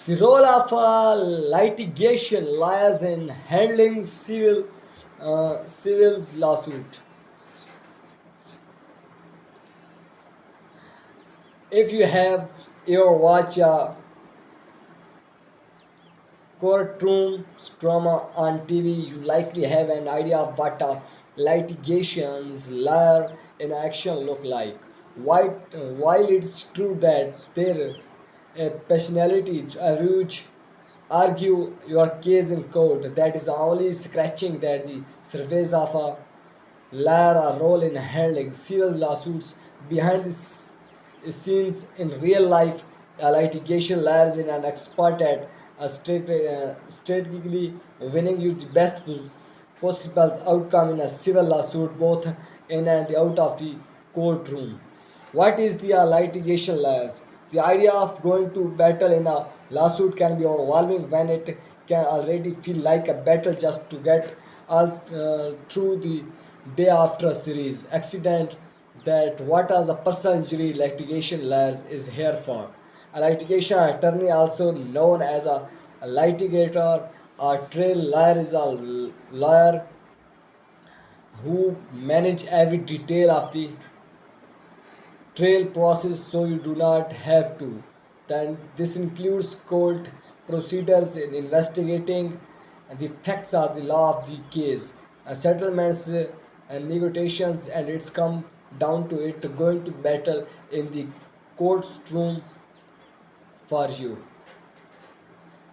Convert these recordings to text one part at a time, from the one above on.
The role of litigation lies in handling civil lawsuit. If you have ever watched a courtroom drama on TV, you likely have an idea of what a litigation's lawyer in action look like. While it's true that their personality argue your case in court, that is only scratching that the surface of a lawyer a role in handling civil lawsuits behind the scenes in real life. A litigation lawyer is an expert at strategically winning you the best possible outcome in a civil lawsuit, both in and out of the courtroom. What is the litigation lawyers? The idea of going to battle in a lawsuit can be overwhelming when it can already feel like a battle just to get all through the day after a series accident. That what as a personal injury litigation lawyers is here for. A litigation attorney, also known as a litigator, a trail lawyer, is a lawyer who manage every detail of the trail process so you do not have to. Then this includes court procedures in investigating the facts of the law of the case, settlements and negotiations, and it's come down to it going to battle in the courtroom for you.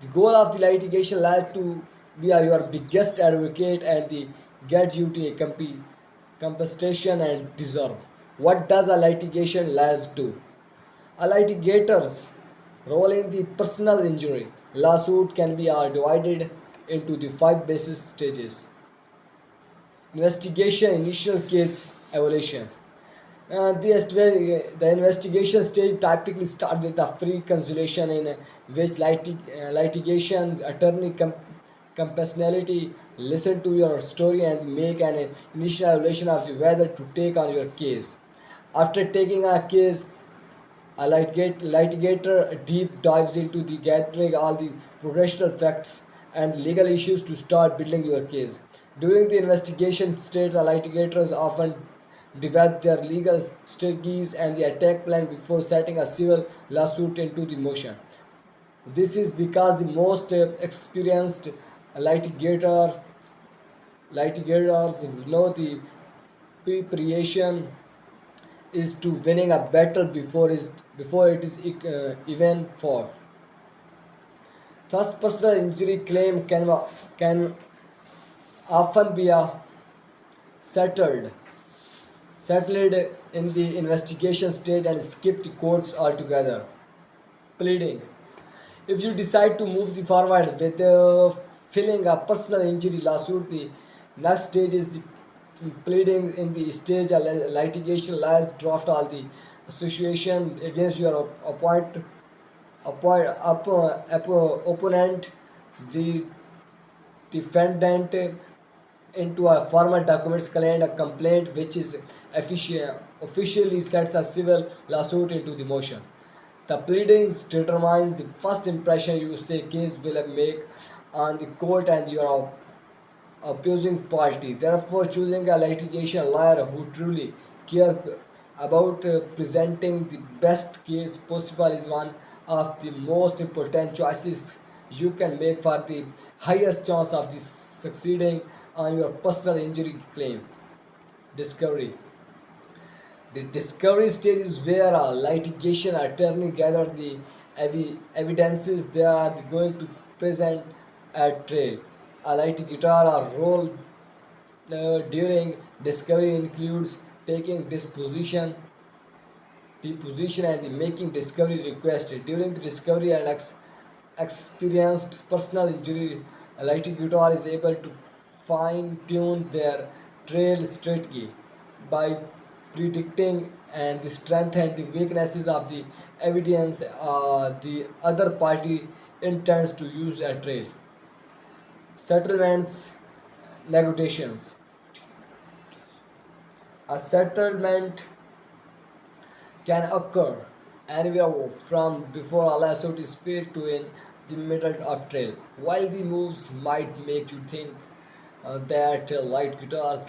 The goal of the litigation lies to be your biggest advocate and the get you to a compensation and deserve. What does a litigation lawyer do? A litigator's role in the personal injury lawsuit can be divided into the five basic stages. Investigation, initial case evaluation. The investigation stage typically starts with a free consultation in which litigation attorney compassionately listen to your story and make an initial evaluation of the whether to take on your case. After taking a case, a litigator deep dives into the gathering all the progressional facts and legal issues to start building your case. During the investigation stage, the litigators often develop their legal strategies and the attack plan before setting a civil lawsuit into the motion. This is because the most experienced litigator litigators know the preparation is to winning a battle before it is even fought. First, personal injury claim can often be settled settled in the investigation stage and skip the courts altogether. Pleading. If you decide to move the forward with filing a personal injury lawsuit, the next stage is the pleading. In the stage a litigation lawyers draft all the association against your opponent, the defendant, into a formal documents called a complaint, which is officially sets a civil lawsuit into the motion. The pleadings determines the first impression you say case will make on the court and your opposing party. Therefore, choosing a litigation lawyer who truly cares about presenting the best case possible is one of the most important choices you can make for the highest chance of succeeding on your personal injury claim. Discovery. The discovery stage is where a litigation attorney gathers the evidences they are going to present at trial. A litigator role during discovery includes taking deposition and the making discovery request. During the discovery, an experienced personal injury litigator is able to fine tune their trail strategy by predicting and the strength and the weaknesses of the evidence the other party intends to use at trail. Settlements, negotiations. A settlement can occur anywhere from before a lawsuit is filed to in the middle of trail. While the moves might make you think that light guitars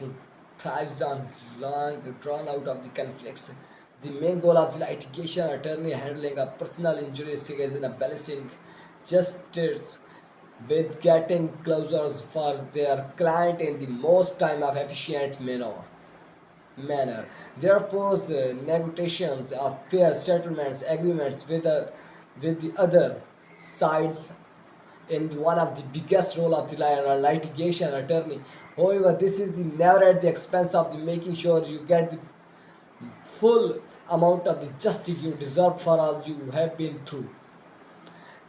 thrives on long drawn out of the conflicts, the main goal of the litigation attorney handling a personal injury is in a balancing justice with getting closures for their client in the most time of efficient manner. Therefore, negotiations of fair settlements agreements with the other sides in one of the biggest role of the litigation attorney. However, this is the never at the expense of the making sure you get the full amount of the justice you deserve for all you have been through.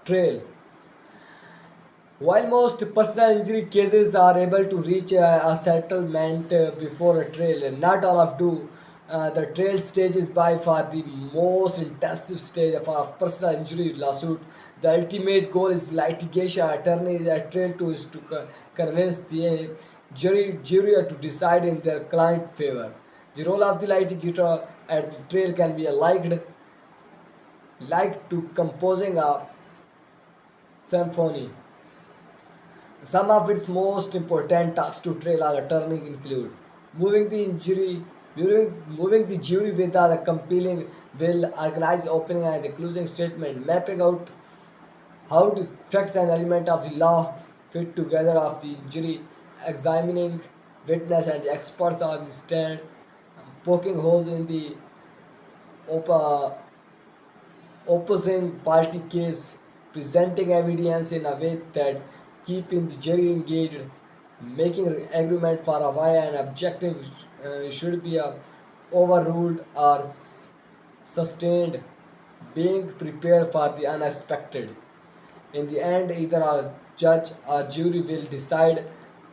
Trail. While most personal injury cases are able to reach a settlement before a trial, not all of do. The trial stage is by far the most intensive stage of a personal injury lawsuit. The ultimate goal is litigation. Attorneys at trial to is to convince the jury to decide in their client favor. The role of the litigator at the trial can be like to composing a symphony. Some of its most important tasks to trial attorney include moving the injury, moving the jury with the compelling will, organize opening and the closing statement, mapping out how the facts and element of the law fit together of the injury, examining witness and the experts on the stand, poking holes in the op- opposing party case, presenting evidence in a way that keeping the jury engaged, making agreement for a why an objective should be overruled or sustained, being prepared for the unexpected. In the end, either a judge or jury will decide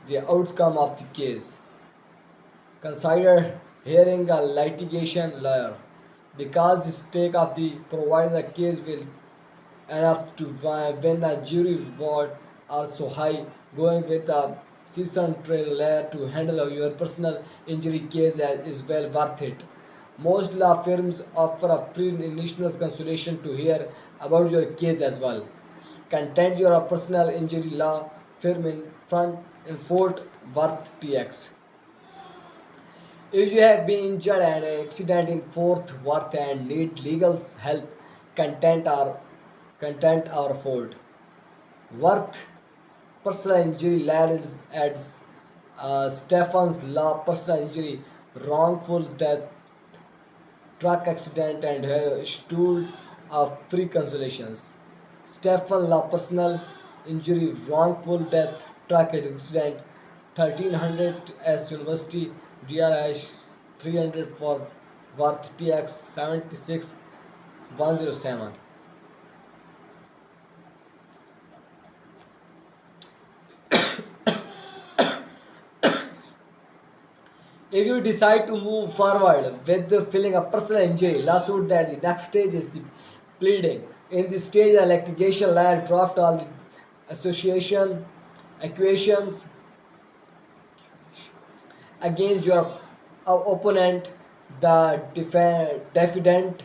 the outcome of the case. Consider hearing a litigation lawyer because the stake of the provides a case will enough to win a jury award are so high. Going with a seasoned trail lawyer to handle your personal injury case is well worth it. Most law firms offer a free initial consultation to hear about your case as well. Contact your personal injury law firm in Fort Worth, TX. If you have been injured in an accident in Fort Worth and need legal help, contact our Fort Worth personal injury law is at Stephen's Law personal injury, wrongful death, truck accident, and stool of free consolations. Stephen Law personal injury, wrongful death, truck accident, 1300 S University, DRH 300 for Worth TX 76107. If you decide to move forward with the filling a personal injury lawsuit, that the next stage is the pleading. In this stage, the litigation lawyer draft all the association equations against your opponent, the defendant,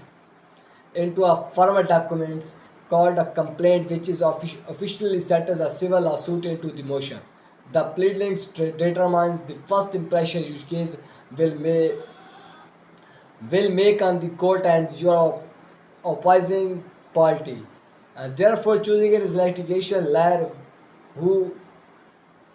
into a formal documents called a complaint, which is officially set as a civil lawsuit into the motion. The pleadings determines the first impression your case will make on the court and your opposing party. And therefore, choosing a litigation lawyer who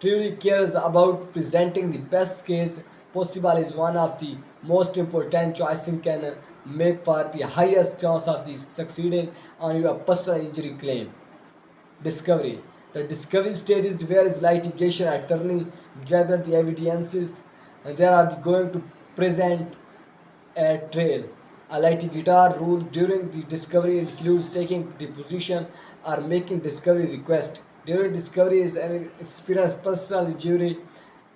truly cares about presenting the best case possible is one of the most important choices you can make for the highest chance of the succeeding on your personal injury claim. Discovery. The discovery stage is where is litigation attorney gather the evidences and they are going to present a trail. A litigator rule during the discovery includes taking the position or making discovery request. During discovery is an experienced personal jury.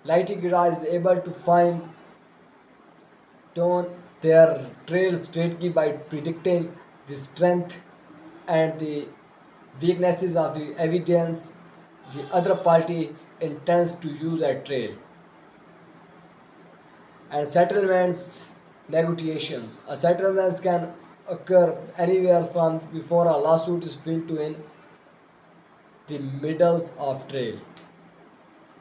Litigator is able to find tone their trail strategy by predicting the strength and the weaknesses of the evidence the other party intends to use a trail. And settlements negotiations. A settlements can occur anywhere from before a lawsuit is filed to in the middles of trail.